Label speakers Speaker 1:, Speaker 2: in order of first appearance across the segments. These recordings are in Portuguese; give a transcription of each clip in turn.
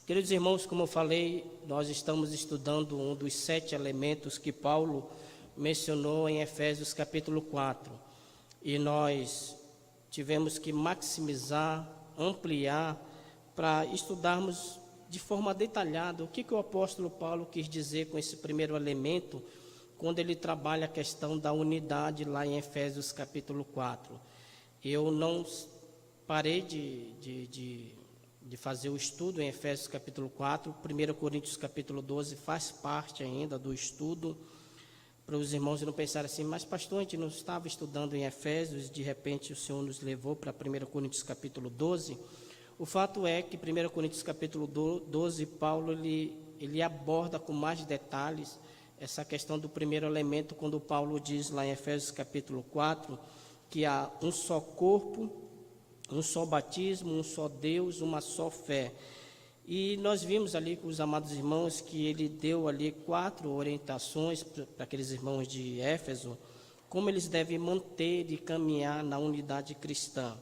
Speaker 1: Queridos irmãos, como eu falei, nós estamos estudando um dos 7 elementos que Paulo mencionou em Efésios capítulo 4. E nós tivemos que maximizar, ampliar, para estudarmos de forma detalhada o que o apóstolo Paulo quis dizer com esse primeiro elemento, quando ele trabalha a questão da unidade lá em Efésios capítulo 4. Eu não parei de fazer o estudo em Efésios capítulo 4, 1 Coríntios capítulo 12 faz parte ainda do estudo, para os irmãos não pensarem assim, mas pastor, a gente não estava estudando em Efésios, de repente o Senhor nos levou para 1 Coríntios capítulo 12. O fato é que 1 Coríntios capítulo 12, Paulo ele aborda com mais detalhes essa questão do primeiro elemento, quando Paulo diz lá em Efésios capítulo 4, que há um só corpo, um só batismo, um só Deus, uma só fé. E nós vimos ali com os amados irmãos que ele deu ali 4 orientações para aqueles irmãos de Éfeso, como eles devem manter e caminhar na unidade cristã.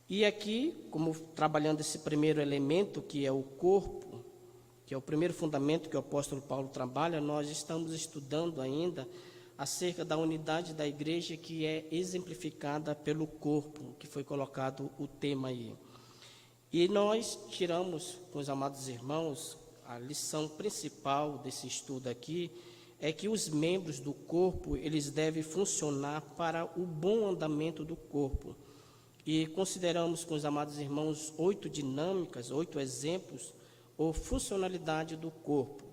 Speaker 1: E aqui, como trabalhando esse primeiro elemento, que é o corpo, que é o primeiro fundamento que o apóstolo Paulo trabalha, nós estamos estudando ainda acerca da unidade da igreja, que é exemplificada pelo corpo, que foi colocado o tema aí. E nós tiramos com os amados irmãos, a lição principal desse estudo aqui, é que os membros do corpo, eles devem funcionar para o bom andamento do corpo. E consideramos com os amados irmãos 8 dinâmicas, 8 exemplos, ou funcionalidade do corpo.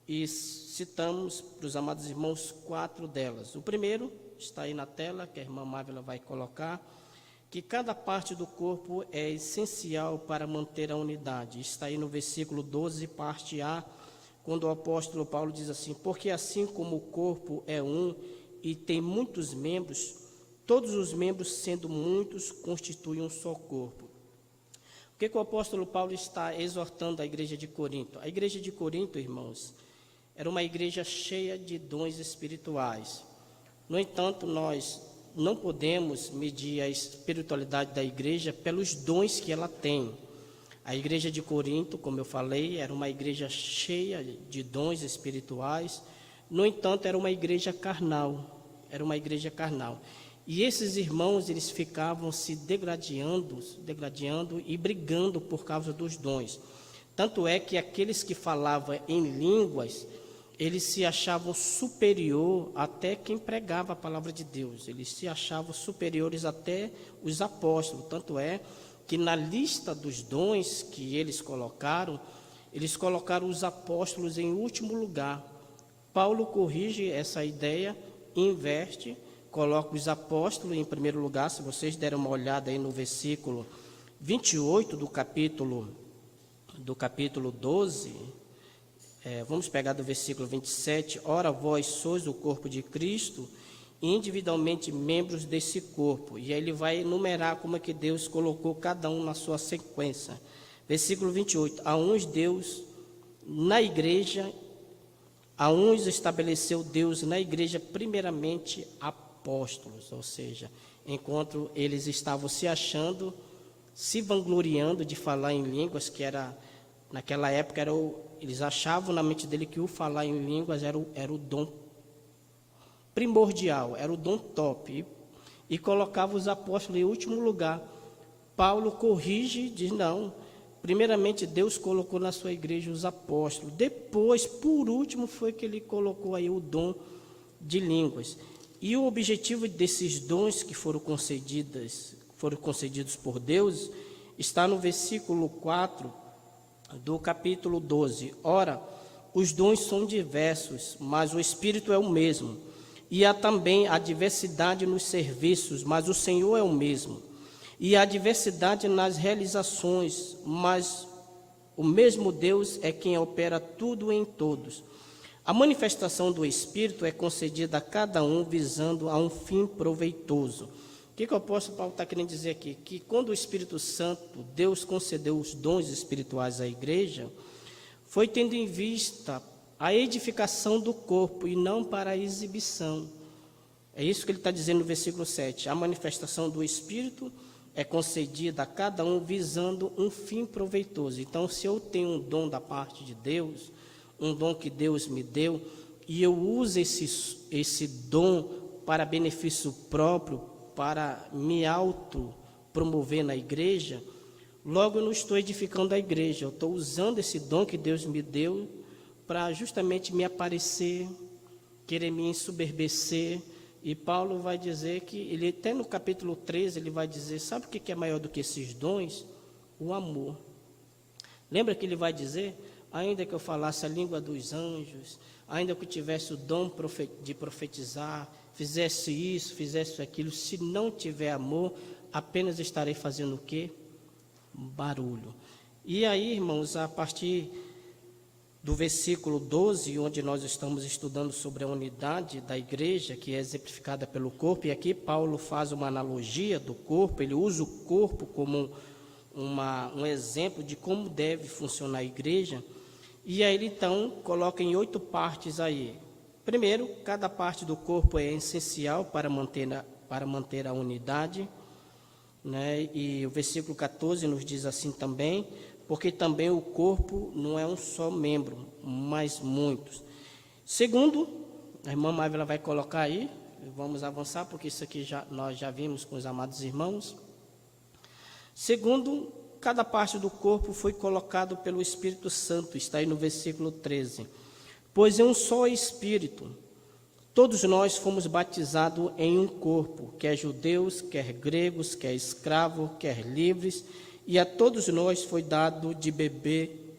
Speaker 1: E citamos para os amados irmãos 4 delas. O primeiro está aí na tela, que a irmã Mávila vai colocar, que cada parte do corpo é essencial para manter a unidade. Está aí no versículo 12, parte A, quando o apóstolo Paulo diz assim: porque assim como o corpo é um e tem muitos membros, todos os membros, sendo muitos, constituem um só corpo. O que o apóstolo Paulo está exortando a igreja de Corinto? A igreja de Corinto, irmãos, era uma igreja cheia de dons espirituais. No entanto, nós não podemos medir a espiritualidade da igreja pelos dons que ela tem. A igreja de Corinto, como eu falei, era uma igreja cheia de dons espirituais. No entanto, era uma igreja carnal. Era uma igreja carnal. E esses irmãos, eles ficavam se degradando e brigando por causa dos dons. Tanto é que aqueles que falavam em línguas, eles se achavam superior até quem pregava a palavra de Deus. Eles se achavam superiores até os apóstolos. Tanto é que na lista dos dons que eles colocaram os apóstolos em último lugar. Paulo corrige essa ideia, inverte, coloca os apóstolos em primeiro lugar. Se vocês derem uma olhada aí no versículo 28 do capítulo 12, vamos pegar do versículo 27. Ora, vós sois o corpo de Cristo, individualmente membros desse corpo. E aí ele vai enumerar como é que Deus colocou cada um na sua sequência. Versículo 28. A uns Deus na igreja, a uns estabeleceu Deus na igreja primeiramente apóstolos, ou seja, enquanto eles estavam se achando, se vangloriando de falar em línguas, que era, naquela época, eles achavam na mente dele que o falar em línguas era o dom primordial, era o dom top, e colocava os apóstolos em último lugar. Paulo corrige, diz não, primeiramente Deus colocou na sua igreja os apóstolos, depois, por último, foi que ele colocou aí o dom de línguas. E o objetivo desses dons que foram concedidos por Deus, está no versículo 4 do capítulo 12. Ora, os dons são diversos, mas o Espírito é o mesmo. E há também a diversidade nos serviços, mas o Senhor é o mesmo. E há diversidade nas realizações, mas o mesmo Deus é quem opera tudo em todos. A manifestação do Espírito é concedida a cada um visando a um fim proveitoso. O que o apóstolo Paulo está querendo dizer aqui? Que quando o Espírito Santo, Deus concedeu os dons espirituais à igreja, foi tendo em vista a edificação do corpo e não para a exibição. É isso que ele está dizendo no versículo 7. A manifestação do Espírito é concedida a cada um visando um fim proveitoso. Então, se eu tenho um dom da parte de Deus, um dom que Deus me deu, e eu uso esse dom para benefício próprio, para me autopromover na igreja, logo eu não estou edificando a igreja, eu estou usando esse dom que Deus me deu para justamente me aparecer, querer me ensoberbecer. E Paulo vai dizer que, ele até no capítulo 13, ele vai dizer, sabe o que é maior do que esses dons? O amor. Lembra que ele vai dizer, ainda que eu falasse a língua dos anjos, ainda que eu tivesse o dom de profetizar, fizesse isso, fizesse aquilo, se não tiver amor, apenas estarei fazendo o quê? Barulho. E aí, irmãos, a partir do versículo 12, onde nós estamos estudando sobre a unidade da igreja, que é exemplificada pelo corpo, e aqui Paulo faz uma analogia do corpo, ele usa o corpo como um exemplo de como deve funcionar a igreja, e aí ele então coloca em 8 partes aí. Primeiro, cada parte do corpo é essencial para manter a unidade, né? E o versículo 14 nos diz assim também, porque também o corpo não é um só membro, mas muitos. Segundo, a irmã Mávila vai colocar aí, vamos avançar, porque isso aqui nós já vimos com os amados irmãos. Segundo, cada parte do corpo foi colocado pelo Espírito Santo, está aí no versículo 13. Pois é um só Espírito, todos nós fomos batizados em um corpo, quer judeus, quer gregos, quer escravos, quer livres, e a todos nós foi dado de beber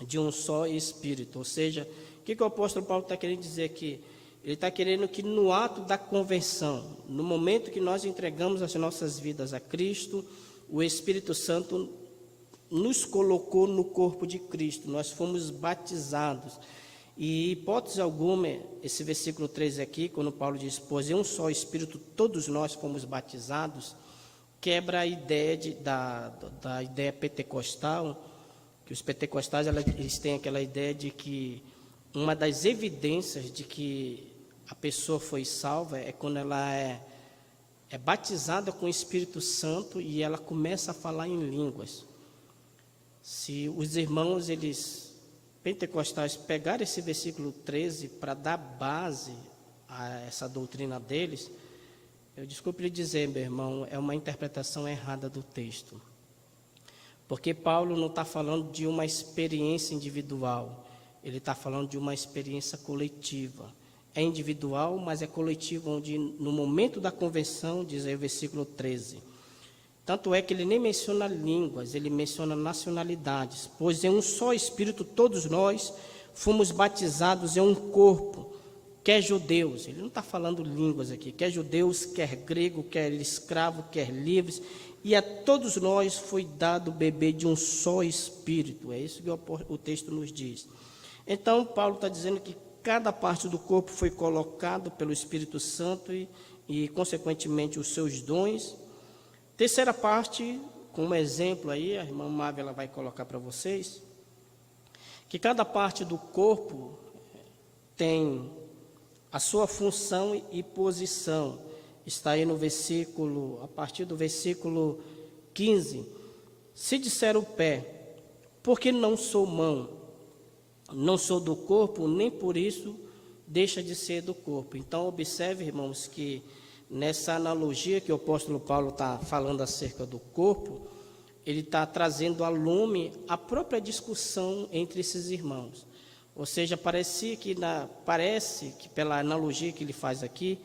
Speaker 1: de um só Espírito. Ou seja, o que o apóstolo Paulo está querendo dizer aqui? Ele está querendo que no ato da conversão, no momento que nós entregamos as nossas vidas a Cristo, o Espírito Santo nos colocou no corpo de Cristo, nós fomos batizados. E hipótese alguma, esse versículo 13 aqui, quando Paulo diz, pois em um só Espírito todos nós fomos batizados, quebra a ideia da ideia pentecostal, que os pentecostais eles têm aquela ideia de que uma das evidências de que a pessoa foi salva é quando ela é batizada com o Espírito Santo e ela começa a falar em línguas. Se os irmãos, pentecostais, pegarem esse versículo 13 para dar base a essa doutrina deles, eu desculpe lhe dizer, meu irmão, é uma interpretação errada do texto. Porque Paulo não está falando de uma experiência individual, ele está falando de uma experiência coletiva. É individual, mas é coletivo, onde no momento da conversão, diz aí o versículo 13. Tanto é que ele nem menciona línguas, ele menciona nacionalidades. Pois em um só Espírito todos nós fomos batizados em um corpo, quer judeus, ele não está falando línguas aqui, quer judeus, quer grego, quer escravo, quer livres, e a todos nós foi dado beber de um só Espírito. É isso que o texto nos diz. Então, Paulo está dizendo que cada parte do corpo foi colocado pelo Espírito Santo e consequentemente, os seus dons. Terceira parte, como exemplo aí, a irmã Mávila vai colocar para vocês, que cada parte do corpo tem a sua função e posição. Está aí no versículo, a partir do versículo 15. Se disser o pé, porque não sou mão, não sou do corpo, nem por isso deixa de ser do corpo. Então, observe, irmãos, que nessa analogia que o apóstolo Paulo está falando acerca do corpo, ele está trazendo à lume a própria discussão entre esses irmãos. Ou seja, parece que pela analogia que ele faz aqui,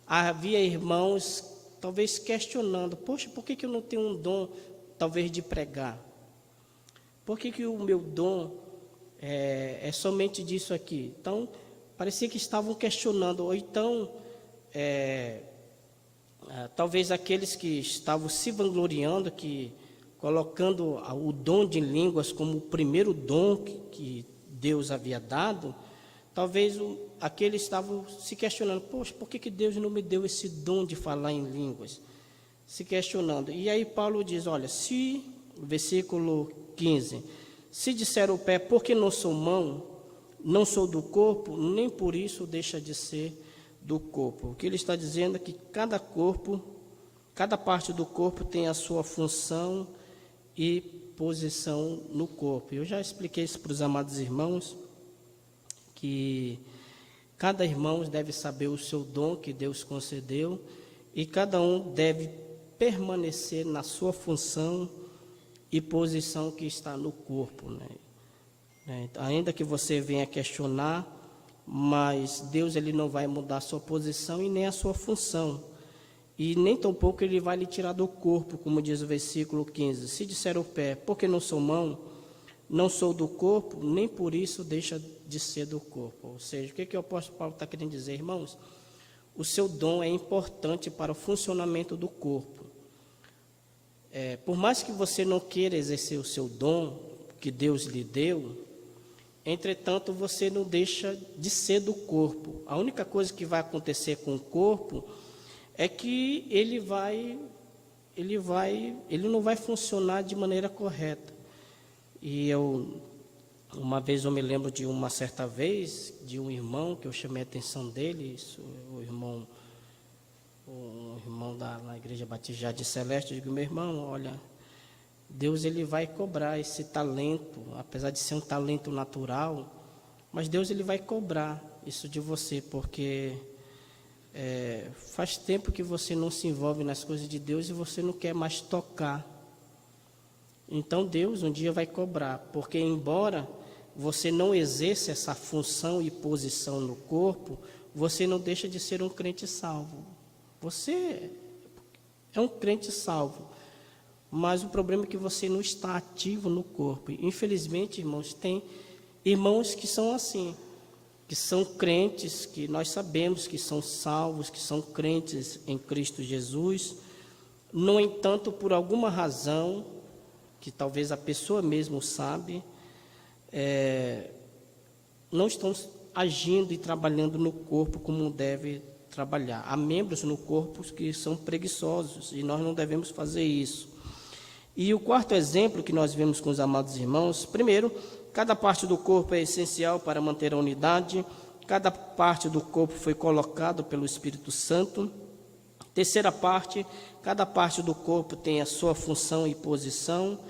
Speaker 1: havia irmãos talvez questionando, poxa, por que eu não tenho um dom talvez de pregar? Por que o meu dom é somente disso aqui? Então, parecia que estavam questionando, ou então, talvez aqueles que estavam se vangloriando, colocando o dom de línguas como o primeiro dom que Deus havia dado, talvez aqueles estavam se questionando, poxa, por que Deus não me deu esse dom de falar em línguas? Se questionando. E aí Paulo diz, olha, versículo 15, se disser o pé, porque não sou mão, não sou do corpo, nem por isso deixa de ser do corpo. O que ele está dizendo é que cada corpo Cada parte do corpo tem a sua função e posição no corpo. Eu já expliquei isso para os amados irmãos, que cada irmão deve saber o seu dom que Deus concedeu e cada um deve permanecer na sua função e posição que está no corpo, né? Ainda que você venha questionar, mas Deus ele não vai mudar a sua posição e nem a sua função. E nem tampouco ele vai lhe tirar do corpo, como diz o versículo 15. Se disser o pé, porque não sou mão, não sou do corpo, nem por isso deixa de ser do corpo. Ou seja, o que o apóstolo Paulo está querendo dizer, irmãos? O seu dom é importante para o funcionamento do corpo. Por mais que você não queira exercer o seu dom que Deus lhe deu, entretanto, você não deixa de ser do corpo. A única coisa que vai acontecer com o corpo é que ele não vai funcionar de maneira correta. E uma vez eu me lembro de uma certa vez, de um irmão, que eu chamei a atenção dele, um irmão na Igreja Batista Jardim Celeste. Eu digo, meu irmão, olha, Deus ele vai cobrar esse talento, apesar de ser um talento natural, mas Deus ele vai cobrar isso de você, porque faz tempo que você não se envolve nas coisas de Deus e você não quer mais tocar. Então Deus um dia vai cobrar, porque embora você não exerça essa função e posição no corpo, você não deixa de ser um crente salvo. Você é um crente salvo, mas o problema é que você não está ativo no corpo. Infelizmente, irmãos, tem irmãos que são assim, que são crentes, que nós sabemos que são salvos, que são crentes em Cristo Jesus. No entanto, por alguma razão, que talvez a pessoa mesmo sabe, não estão agindo e trabalhando no corpo como deve trabalhar. Há membros no corpo que são preguiçosos e nós não devemos fazer isso. E o quarto exemplo que nós vemos com os amados irmãos, primeiro, cada parte do corpo é essencial para manter a unidade, cada parte do corpo foi colocado pelo Espírito Santo. Terceira parte, cada parte do corpo tem a sua função e posição.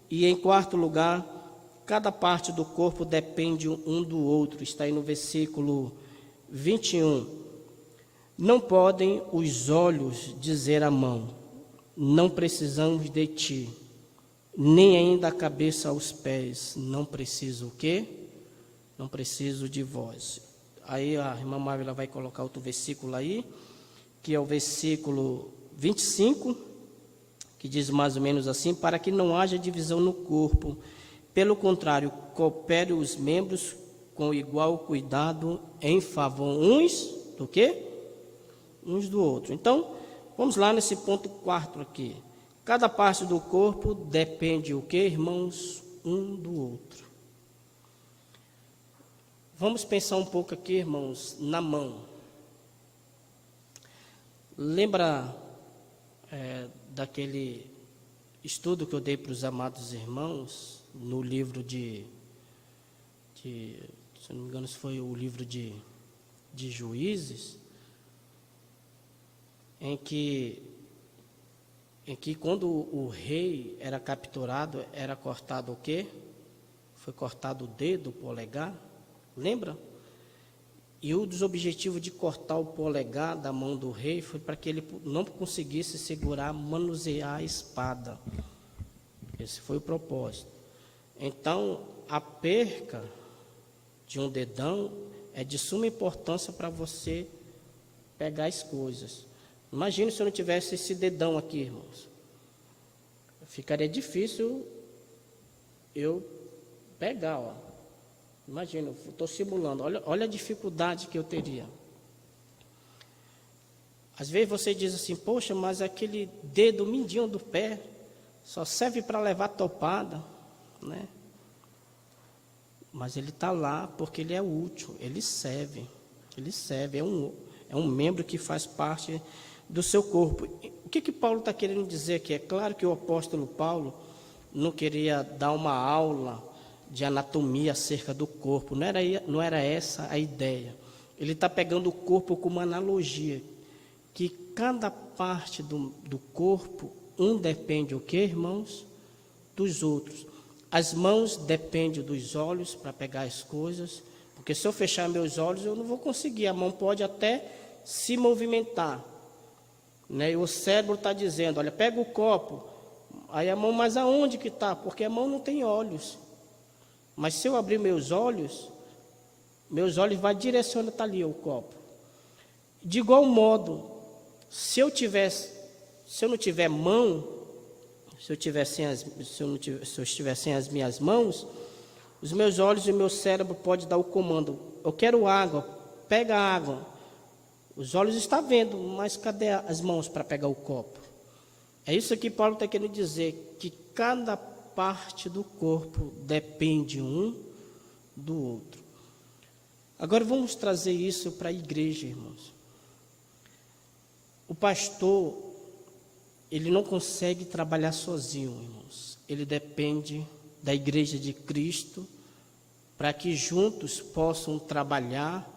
Speaker 1: E em quarto lugar, cada parte do corpo depende um do outro. Está aí no versículo 21. Não podem os olhos dizer à mão, não precisamos de ti, nem ainda a cabeça aos pés, não preciso o quê? Não preciso de vós. Aí a irmã Mávila vai colocar outro versículo aí, que é o versículo 25, que diz mais ou menos assim, para que não haja divisão no corpo, pelo contrário, coopere os membros com igual cuidado em favor uns do quê? Uns do outro. Então, vamos lá nesse ponto 4 aqui. Cada parte do corpo depende o quê, irmãos? Um do outro. Vamos pensar um pouco aqui, irmãos, na mão. Lembra daquele estudo que eu dei para os amados irmãos no livro se não me engano, foi o livro de Juízes, em que quando o rei era capturado, era cortado o quê? Foi cortado o dedo, o polegar, lembra? E um dos objetivos de cortar o polegar da mão do rei foi para que ele não conseguisse segurar, manusear a espada. Esse foi o propósito. Então, a perca de um dedão é de suma importância para você pegar as coisas. Imagina se eu não tivesse esse dedão aqui, irmãos. Ficaria difícil eu pegar, ó. Imagina, eu estou simulando. Olha a dificuldade que eu teria. Às vezes você diz assim, poxa, mas aquele dedo mindinho do pé só serve para levar topada, né? Mas ele está lá porque ele é útil, ele serve, é um membro que faz parte do seu corpo. O que Paulo está querendo dizer aqui? É claro que o apóstolo Paulo não queria dar uma aula de anatomia acerca do corpo, não era essa a ideia. Ele está pegando o corpo como uma analogia, que cada parte do corpo, um depende o quê, irmãos? Dos outros. As mãos dependem dos olhos para pegar as coisas, porque se eu fechar meus olhos eu não vou conseguir, a mão pode até se movimentar, né? E o cérebro está dizendo, olha, pega o copo, aí a mão, mas aonde que está? Porque a mão não tem olhos, mas se eu abrir meus olhos vai direcionar, está ali o copo. De igual modo, se eu não tiver mão, se eu estiver sem as minhas mãos, os meus olhos e o meu cérebro pode dar o comando, eu quero água, pega a água. Os olhos estão vendo, mas cadê as mãos para pegar o copo? É isso que Paulo está querendo dizer, que cada parte do corpo depende um do outro. Agora vamos trazer isso para a igreja, irmãos. O pastor, ele não consegue trabalhar sozinho, irmãos. Ele depende da igreja de Cristo, para que juntos possam trabalhar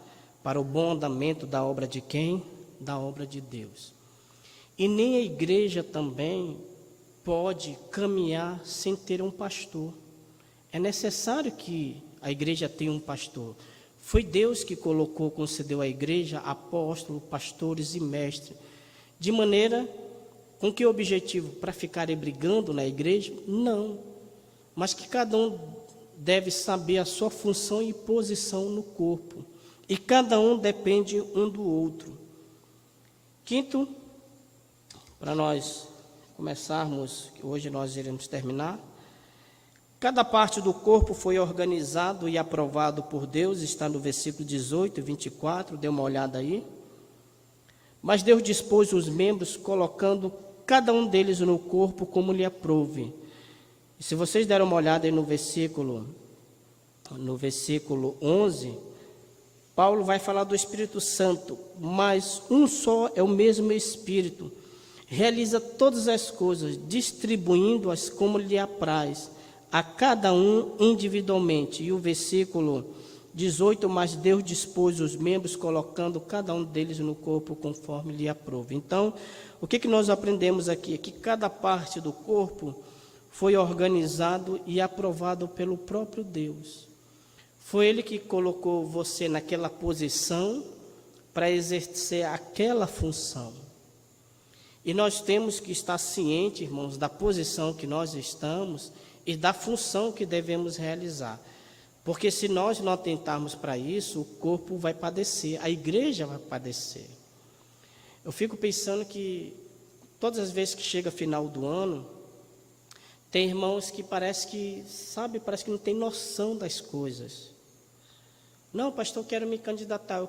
Speaker 1: para o bom andamento da obra de quem? Da obra de Deus. E nem a igreja também pode caminhar sem ter um pastor. É necessário que a igreja tenha um pastor. Foi Deus que concedeu à igreja apóstolos, pastores e mestres. De maneira, com que objetivo? Para ficarem brigando na igreja? Não. Mas que cada um deve saber a sua função e posição no corpo. E cada um depende um do outro. Quinto, para nós começarmos, hoje nós iremos terminar. Cada parte do corpo foi organizado e aprovado por Deus, está no versículo 18 e 24, dê uma olhada aí. Mas Deus dispôs os membros, colocando cada um deles no corpo como lhe aprouve. E se vocês deram uma olhada aí no versículo 11, Paulo vai falar do Espírito Santo, mas um só é o mesmo Espírito, realiza todas as coisas, distribuindo-as como lhe apraz, a cada um individualmente. E o versículo 18, mas Deus dispôs os membros, colocando cada um deles no corpo conforme lhe aprouve. Então, o que nós aprendemos aqui? É que cada parte do corpo foi organizado e aprovado pelo próprio Deus. Foi Ele que colocou você naquela posição para exercer aquela função. E nós temos que estar cientes, irmãos, da posição que nós estamos e da função que devemos realizar. Porque se nós não atentarmos para isso, o corpo vai padecer, a igreja vai padecer. Eu fico pensando que todas as vezes que chega final do ano, tem irmãos que parece que não tem noção das coisas. Não, pastor, eu quero me candidatar,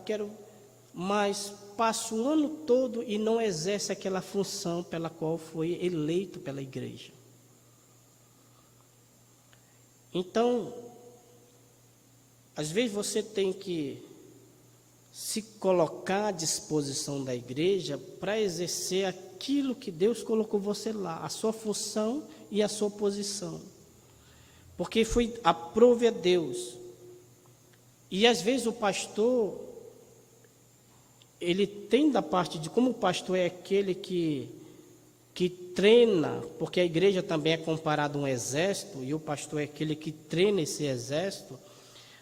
Speaker 1: mas passa o ano todo e não exerce aquela função pela qual foi eleito pela igreja. Então, às vezes você tem que se colocar à disposição da igreja para exercer aquilo que Deus colocou você lá, a sua função e a sua posição. Porque aprove a Deus. E às vezes o pastor, ele tem da parte de, como o pastor é aquele que treina, porque a igreja também é comparada a um exército, e o pastor é aquele que treina esse exército.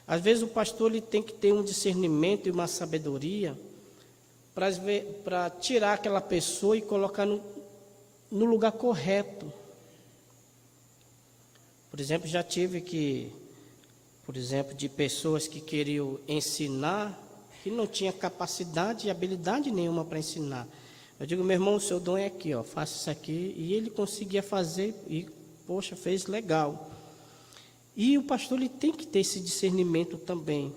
Speaker 1: Às vezes o pastor ele tem que ter um discernimento e uma sabedoria para tirar aquela pessoa e colocar no lugar correto. Por exemplo, já tive de pessoas que queriam ensinar, que não tinha capacidade e habilidade nenhuma para ensinar. Eu digo, meu irmão, o seu dom é aqui, ó, faça isso aqui. E ele conseguia fazer e, poxa, fez legal. E o pastor ele tem que ter esse discernimento também.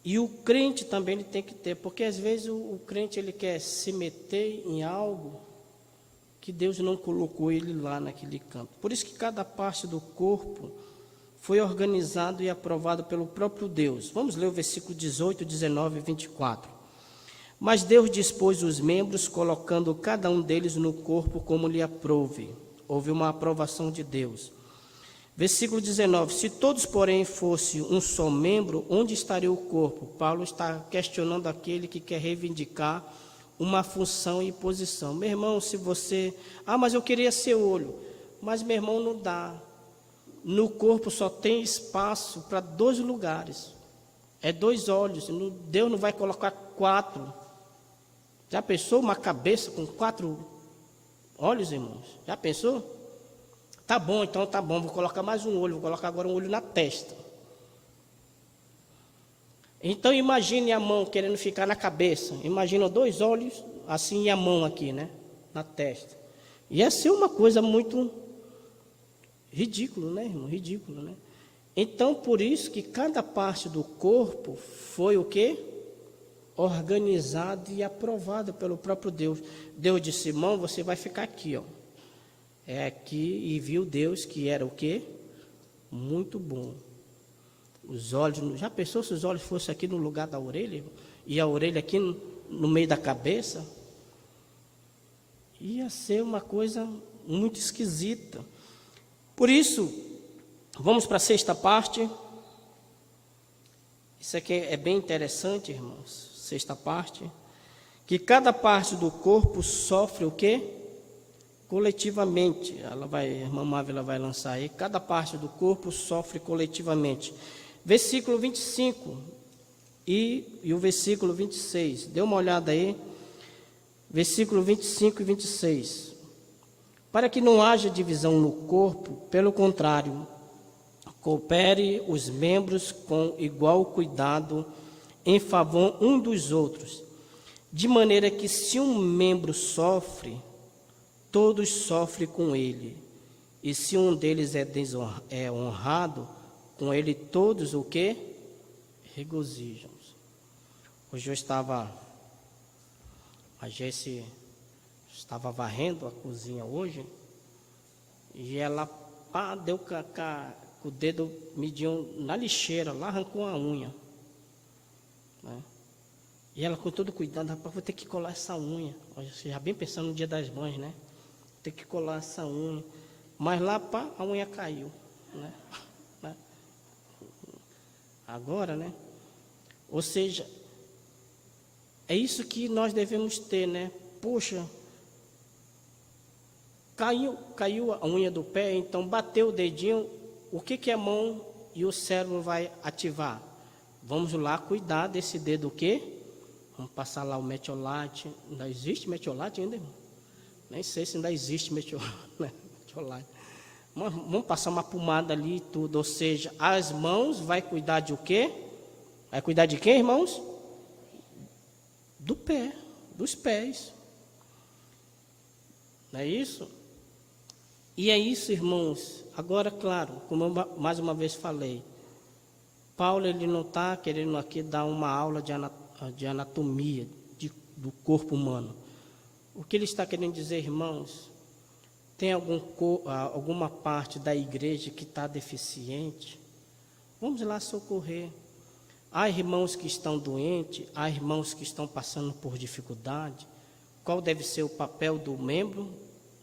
Speaker 1: E o crente também ele tem que ter, porque às vezes o crente ele quer se meter em algo que Deus não colocou ele lá naquele campo. Por isso que cada parte do corpo foi organizado e aprovado pelo próprio Deus. Vamos ler o versículo 18, 19 e 24. Mas Deus dispôs os membros, colocando cada um deles no corpo como lhe aprouve. Houve uma aprovação de Deus. Versículo 19, se todos, porém, fossem um só membro, onde estaria o corpo? Paulo está questionando aquele que quer reivindicar uma função e posição. Meu irmão, se você... mas eu queria ser olho. Mas, meu irmão, não dá. No corpo só tem espaço para 2 lugares. É 2 olhos. Deus não vai colocar 4. Já pensou uma cabeça com 4 olhos, irmãos? Já pensou? Tá bom, então tá bom. Vou colocar mais um olho. Vou colocar agora um olho na testa. Então imagine a mão querendo ficar na cabeça. Imagina 2 olhos assim e a mão aqui, né? Na testa. Ia ser uma coisa muito ridículo, né, irmão? Ridículo, né? Então por isso que cada parte do corpo foi o quê? Organizado e aprovado pelo próprio Deus. Deus disse: irmão, você vai ficar aqui, ó. É aqui, e viu Deus que era o quê? Muito bom. Os olhos, já pensou se os olhos fossem aqui no lugar da orelha? E a orelha aqui no meio da cabeça? Ia ser uma coisa muito esquisita. Por isso, vamos para a 6ª parte. Isso aqui é bem interessante, irmãos. 6ª parte. Que cada parte do corpo sofre o quê? Coletivamente. A irmã Mávila vai lançar aí. Cada parte do corpo sofre coletivamente. Versículo 25 e o versículo 26. Dê uma olhada aí. Versículo 25 e 26. Para que não haja divisão no corpo, pelo contrário, coopere os membros com igual cuidado em favor um dos outros, de maneira que se um membro sofre, todos sofrem com ele, e se um deles é honrado, com ele todos o quê? Regozijam. Hoje a Jesse estava varrendo a cozinha hoje, e ela deu com o dedo mediu na lixeira, lá arrancou a unha, né? E ela com todo cuidado: rapaz, vou ter que colar essa unha. Você já bem pensando no Dia das Mães, né? Ter que colar essa unha. Mas lá, a unha caiu, né? Agora, né? Ou seja, é isso que nós devemos ter, né? Poxa, caiu a unha do pé, então bateu o dedinho, o que a mão e o cérebro vai ativar? Vamos lá cuidar desse dedo, o quê? Vamos passar lá o metiolate. Ainda existe metiolate ainda, irmão? Nem sei se ainda existe metiolate. Vamos passar uma pomada ali e tudo. Ou seja, as mãos vai cuidar de o quê? Vai cuidar de quem, irmãos? Do pé, dos pés. Não é isso? E é isso, irmãos. Agora, claro, como eu mais uma vez falei, Paulo ele não está querendo aqui dar uma aula de anatomia do corpo humano. O que ele está querendo dizer, irmãos? Tem alguma parte da igreja que está deficiente? Vamos lá socorrer. Há irmãos que estão doentes, há irmãos que estão passando por dificuldade. Qual deve ser o papel do membro?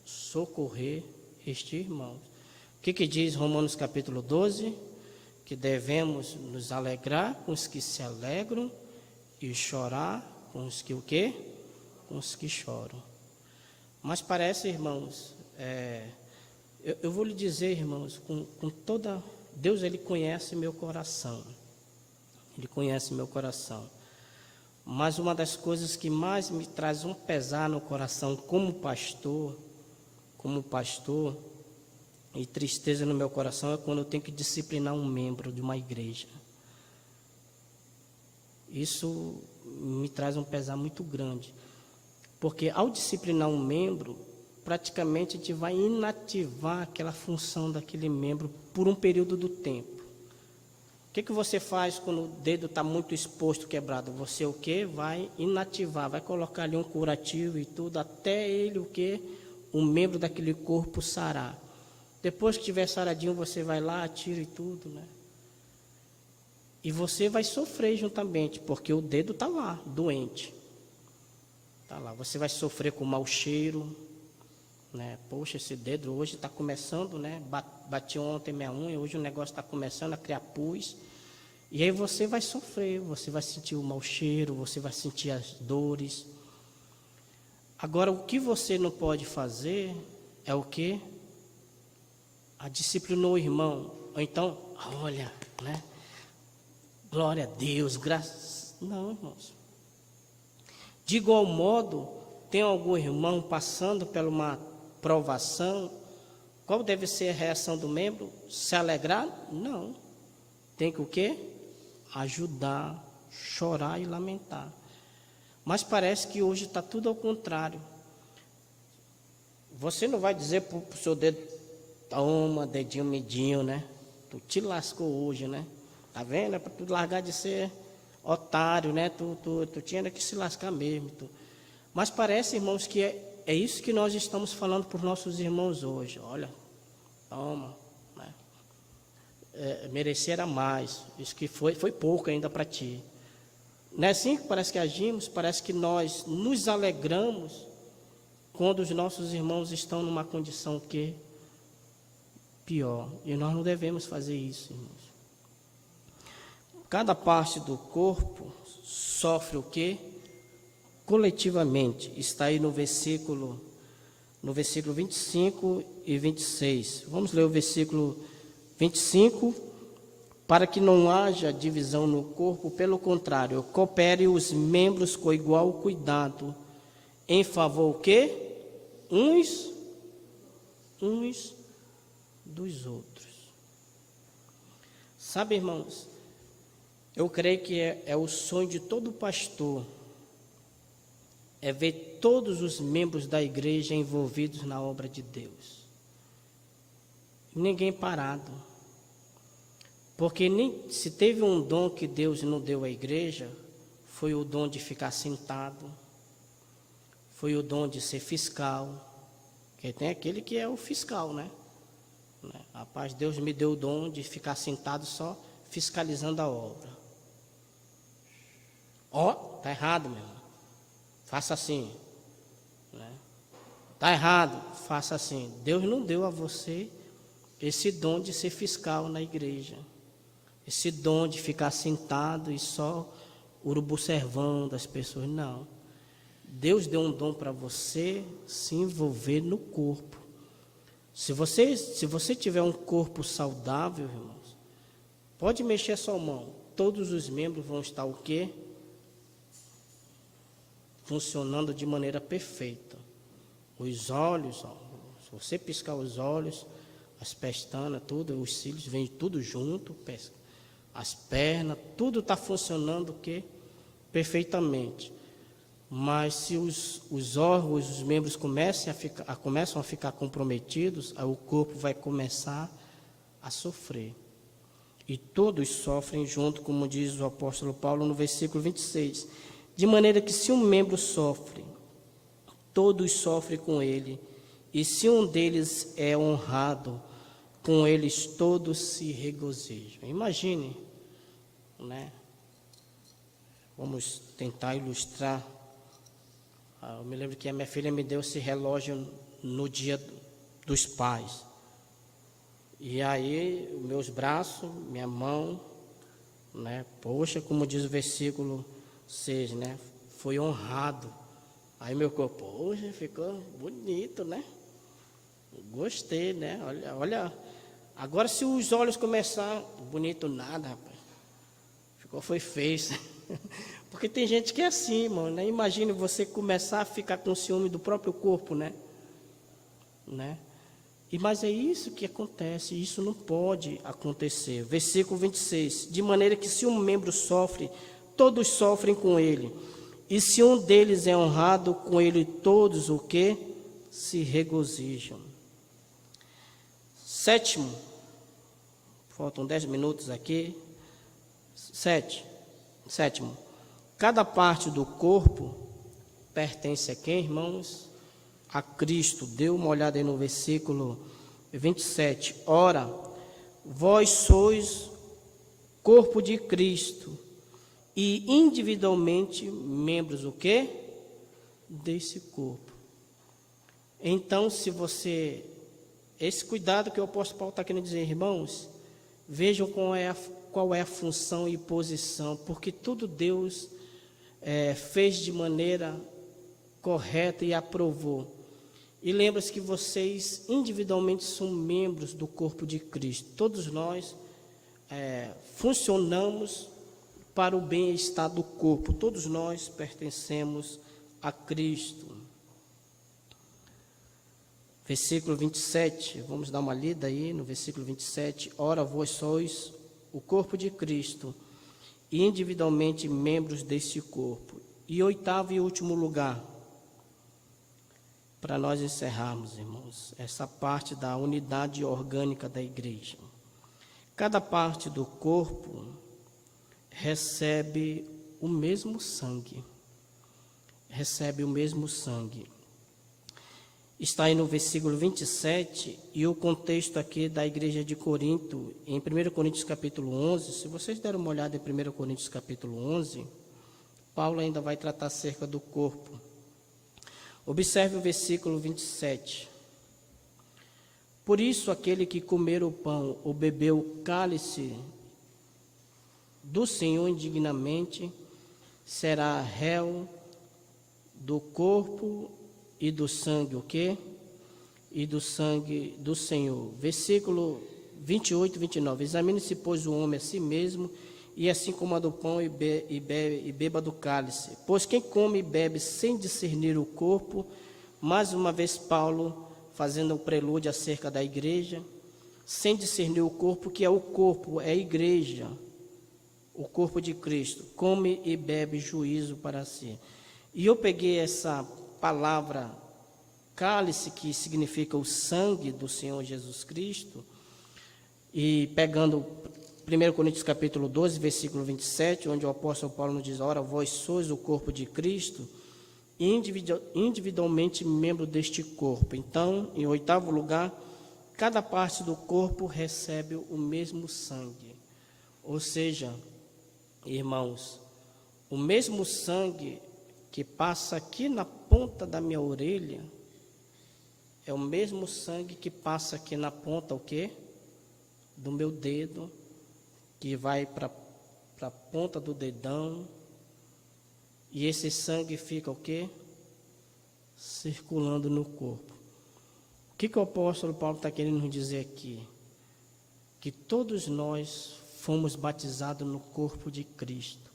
Speaker 1: Socorrer este irmão. O que diz Romanos capítulo 12? Que devemos nos alegrar com os que se alegram e chorar com os que o quê? Com os que choram. Mas parece, irmãos, eu vou lhe dizer, irmãos, com toda... Deus, Ele conhece meu coração. Ele conhece meu coração. Mas uma das coisas que mais me traz um pesar no coração como pastor, e tristeza no meu coração, é quando eu tenho que disciplinar um membro de uma igreja. Isso me traz um pesar muito grande. Porque ao disciplinar um membro, praticamente a gente vai inativar aquela função daquele membro por um período do tempo. O que você faz quando o dedo está muito exposto, quebrado? Você o quê? Vai inativar, vai colocar ali um curativo e tudo, até ele o quê? Um membro daquele corpo sarar. Depois que tiver saradinho, você vai lá, tira e tudo, né? E você vai sofrer juntamente, porque o dedo está lá, doente. Está lá, você vai sofrer com mau cheiro, né? Poxa, esse dedo hoje está começando, né? Bati ontem minha unha, hoje o negócio está começando a criar pus. E aí você vai sofrer, você vai sentir o mau cheiro, você vai sentir as dores. Agora, o que você não pode fazer é o quê? A disciplinou o irmão. Ou então, olha, né? Glória a Deus, graças... Não, irmãos. De igual modo, tem algum irmão passando por uma provação, qual deve ser a reação do membro? Se alegrar? Não. Tem que o quê? Ajudar, chorar e lamentar. Mas parece que hoje está tudo ao contrário. Você não vai dizer para o seu dedo, toma, dedinho medinho, né? Tu te lascou hoje, né? Tá vendo? É para tu largar de ser otário, né? Tu tinha que se lascar mesmo. Mas parece, irmãos, que é isso que nós estamos falando para os nossos irmãos hoje. Olha, toma, né? Merecer era mais. Isso que foi pouco ainda para ti. Não é assim que parece que agimos? Parece que nós nos alegramos quando os nossos irmãos estão numa condição que pior. E nós não devemos fazer isso, irmãos. Cada parte do corpo sofre o quê? Coletivamente. Está aí no versículo 25 e 26. Vamos ler o versículo 25. Para que não haja divisão no corpo, pelo contrário, coopere os membros com igual cuidado, em favor o quê? Uns dos outros. Sabe, irmãos, eu creio que é o sonho de todo pastor, é ver todos os membros da igreja envolvidos na obra de Deus. Ninguém parado. Porque se teve um dom que Deus não deu à igreja, foi o dom de ficar sentado, foi o dom de ser fiscal, porque tem aquele que é o fiscal, né? Rapaz, Deus me deu o dom de ficar sentado só fiscalizando a obra. Tá errado, meu irmão. Faça assim. Tá errado, faça assim. Deus não deu a você esse dom de ser fiscal na igreja. Esse dom de ficar sentado e só urubu-servando as pessoas, não. Deus deu um dom para você se envolver no corpo. Se você tiver um corpo saudável, irmãos, pode mexer a sua mão. Todos os membros vão estar o quê? Funcionando de maneira perfeita. Os olhos, se você piscar os olhos, as pestanas, tudo, os cílios, vem tudo junto, as pernas, tudo está funcionando o quê? Perfeitamente. Mas se os órgãos, os membros começam a ficar comprometidos, aí o corpo vai começar a sofrer. E todos sofrem junto, como diz o apóstolo Paulo no versículo 26. De maneira que se um membro sofre, todos sofrem com ele. E se um deles é honrado, com eles todos se regozijam. Imagine, né? Vamos tentar ilustrar. Eu me lembro que a minha filha me deu esse relógio no dia dos pais. E aí, meus braços, minha mão, né? Poxa, como diz o versículo 6, né? Foi honrado. Aí meu corpo, poxa, ficou bonito, né? Gostei, né? Olha. Agora, se os olhos começar, bonito nada, rapaz. Foi feio. Porque tem gente que é assim, irmão, né? Imagine você começar a ficar com ciúme do próprio corpo, né? Mas é isso que acontece, isso não pode acontecer. Versículo 26. De maneira que se um membro sofre, todos sofrem com ele. E se um deles é honrado, com ele todos o quê? Se regozijam. Sétimo. Faltam 10 minutos aqui. Sétimo. Cada parte do corpo pertence a quem, irmãos? A Cristo. Dê uma olhada aí no versículo 27. Ora, vós sois corpo de Cristo e individualmente membros o quê? Desse corpo. Então, esse cuidado que o apóstolo Paulo está querendo dizer, irmãos, vejam qual é a função e posição, porque tudo Deus fez de maneira correta e aprovou. E lembre-se que vocês individualmente são membros do corpo de Cristo. Todos nós funcionamos para o bem-estar do corpo. Todos nós pertencemos a Cristo. Versículo 27, vamos dar uma lida aí no versículo 27. Ora, vós sois o corpo de Cristo, e individualmente membros desse corpo. E oitavo e último lugar, para nós encerrarmos, irmãos, essa parte da unidade orgânica da igreja. Cada parte do corpo recebe o mesmo sangue. Recebe o mesmo sangue. Está aí no versículo 27, e o contexto aqui da igreja de Corinto, em 1 Coríntios capítulo 11, se vocês deram uma olhada em 1 Coríntios capítulo 11, Paulo ainda vai tratar acerca do corpo. Observe o versículo 27. Por isso, aquele que comer o pão ou beber o cálice do Senhor indignamente, será réu do corpo e do sangue, o quê? E do sangue do Senhor. Versículo 28 e 29. Examine-se, pois, o homem a si mesmo, e assim coma do pão e beba do cálice. Pois quem come e bebe sem discernir o corpo, mais uma vez Paulo fazendo um prelúdio acerca da igreja, sem discernir o corpo, que é o corpo, é a igreja, o corpo de Cristo, come e bebe juízo para si. E eu peguei essa palavra cálice, que significa o sangue do Senhor Jesus Cristo, e pegando 1 Coríntios capítulo 12, versículo 27, onde o apóstolo Paulo nos diz: ora, vós sois o corpo de Cristo, individualmente membro deste corpo. Então, em oitavo lugar, cada parte do corpo recebe o mesmo sangue. Ou seja, irmãos, o mesmo sangue que passa aqui na ponta da minha orelha é o mesmo sangue que passa aqui na ponta, o quê? Do meu dedo, que vai para a ponta do dedão, e esse sangue fica o quê? Circulando no corpo. O que o apóstolo Paulo está querendo nos dizer aqui? Que todos nós fomos batizados no corpo de Cristo.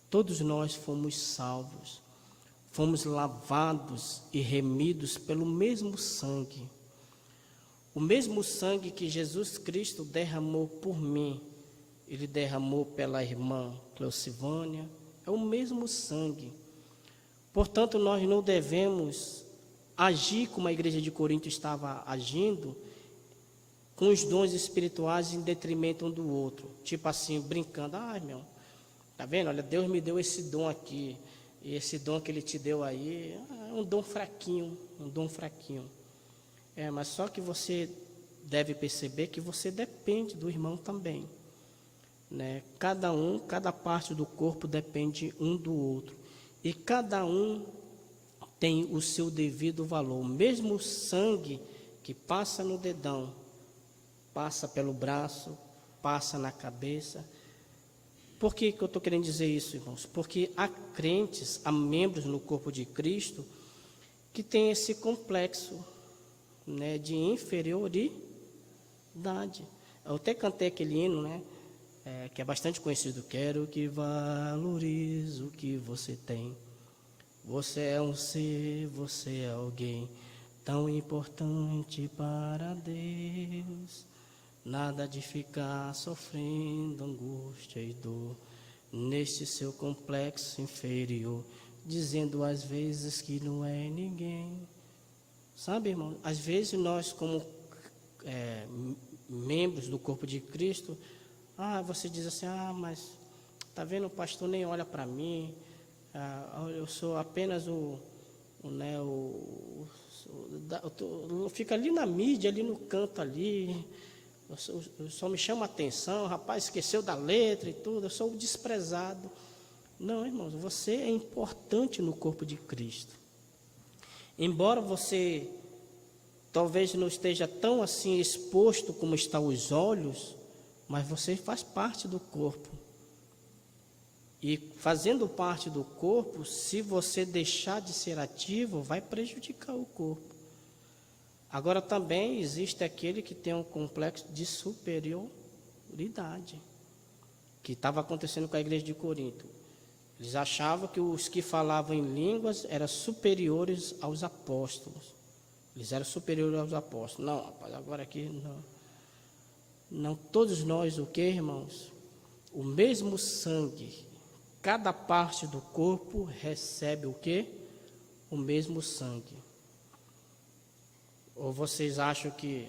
Speaker 1: Todos nós fomos salvos. Fomos lavados e remidos pelo mesmo sangue. O mesmo sangue que Jesus Cristo derramou por mim, Ele derramou pela irmã Cleocivânia, é o mesmo sangue. Portanto, nós não devemos agir como a igreja de Corinto estava agindo, com os dons espirituais em detrimento um do outro. Tipo assim, brincando: meu, tá vendo? Olha, Deus me deu esse dom aqui. E esse dom que Ele te deu aí é um dom fraquinho, mas só que você deve perceber que você depende do irmão também, né? Cada parte do corpo depende um do outro. E cada um tem o seu devido valor. O mesmo sangue que passa no dedão, passa pelo braço, passa na cabeça. Por que eu estou querendo dizer isso, irmãos? Porque há crentes, há membros no corpo de Cristo que tem esse complexo, né, de inferioridade. Eu até cantei aquele hino, né, que é bastante conhecido: quero que valorize o que você tem. Você é um ser, você é alguém tão importante para Deus. Nada de ficar sofrendo angústia e dor neste seu complexo inferior, dizendo às vezes que não é ninguém. Sabe, irmão, às vezes nós, como membros do corpo de Cristo, você diz assim: mas tá vendo, o pastor nem olha para mim, eu sou apenas fica ali na mídia, ali no canto ali, eu só me chama a atenção, rapaz, esqueceu da letra e tudo, eu sou o desprezado. Não, irmãos, você é importante no corpo de Cristo. Embora você talvez não esteja tão assim exposto como estão os olhos, mas você faz parte do corpo. E fazendo parte do corpo, se você deixar de ser ativo, vai prejudicar o corpo. Agora também existe aquele que tem um complexo de superioridade, que estava acontecendo com a igreja de Corinto. Eles achavam que os que falavam em línguas eram superiores aos apóstolos. Eles eram superiores aos apóstolos. Não, rapaz, agora aqui não. Não, todos nós, o que, irmãos? O mesmo sangue. Cada parte do corpo recebe o que? O mesmo sangue. Ou vocês acham que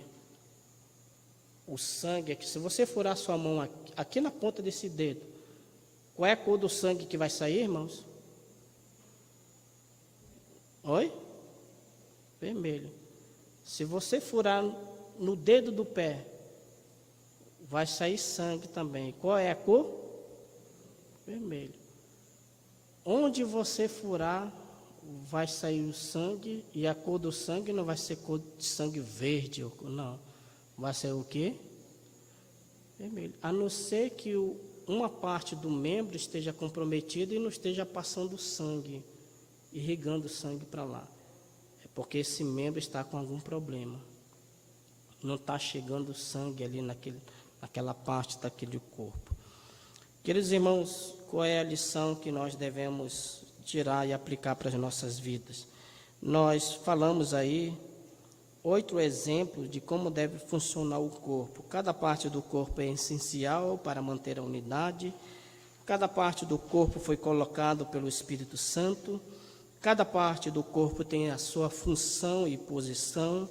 Speaker 1: o sangue é que se você furar sua mão aqui na ponta desse dedo, qual é a cor do sangue que vai sair, irmãos? Oi? Vermelho. Se você furar no dedo do pé, vai sair sangue também. Qual é a cor? Vermelho. Onde você furar, vai sair o sangue, e a cor do sangue não vai ser cor de sangue verde, não. Vai ser o quê? Vermelho. A não ser que uma parte do membro esteja comprometida e não esteja passando sangue, irrigando sangue para lá. É porque esse membro está com algum problema. Não está chegando sangue ali naquela parte daquele corpo. Queridos irmãos, qual é a lição que nós devemos tirar e aplicar para as nossas vidas? Nós falamos aí 8 exemplos de como deve funcionar o corpo. Cada parte do corpo é essencial para manter a unidade. Cada parte do corpo foi colocado pelo Espírito Santo. Cada parte do corpo tem a sua função e posição.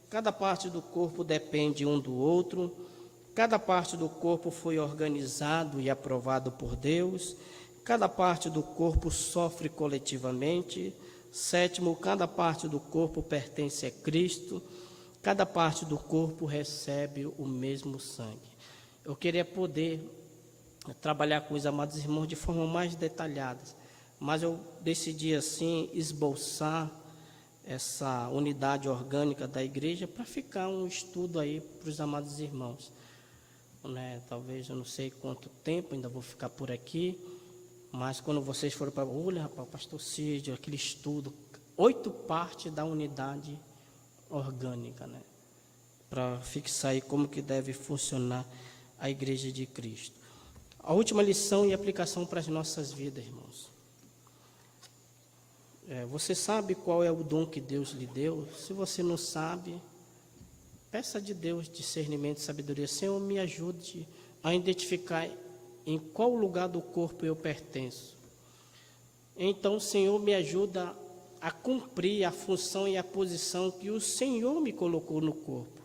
Speaker 1: Cada parte do corpo depende um do outro. Cada parte do corpo foi organizado e aprovado por Deus. Cada parte do corpo sofre coletivamente. 7, cada parte do corpo pertence a Cristo. Cada parte do corpo recebe o mesmo sangue. Eu queria poder trabalhar com os amados irmãos de forma mais detalhada, mas eu decidi assim esboçar essa unidade orgânica da igreja para ficar um estudo aí para os amados irmãos. Talvez eu não sei quanto tempo ainda vou ficar por aqui, mas quando vocês forem para... Olha, rapaz, o pastor Cídio, aquele estudo, 8 partes da unidade orgânica, para fixar aí como que deve funcionar a igreja de Cristo. A última lição e aplicação para as nossas vidas, irmãos. Você sabe qual é o dom que Deus lhe deu? Se você não sabe, peça de Deus discernimento e sabedoria. Senhor, me ajude a identificar em qual lugar do corpo eu pertenço. Então, Senhor, me ajuda a cumprir a função e a posição que o Senhor me colocou no corpo.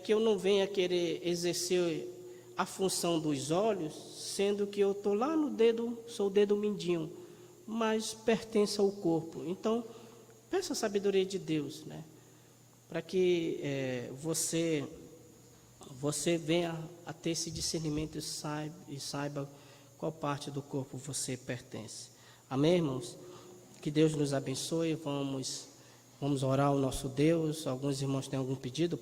Speaker 1: Que eu não venha querer exercer a função dos olhos, sendo que eu estou lá no dedo, sou o dedo mindinho, mas pertence ao corpo. Então, peça a sabedoria de Deus, para que você venha a ter esse discernimento e saiba qual parte do corpo você pertence. Amém, irmãos? Que Deus nos abençoe. Vamos orar ao nosso Deus. Alguns irmãos têm algum pedido?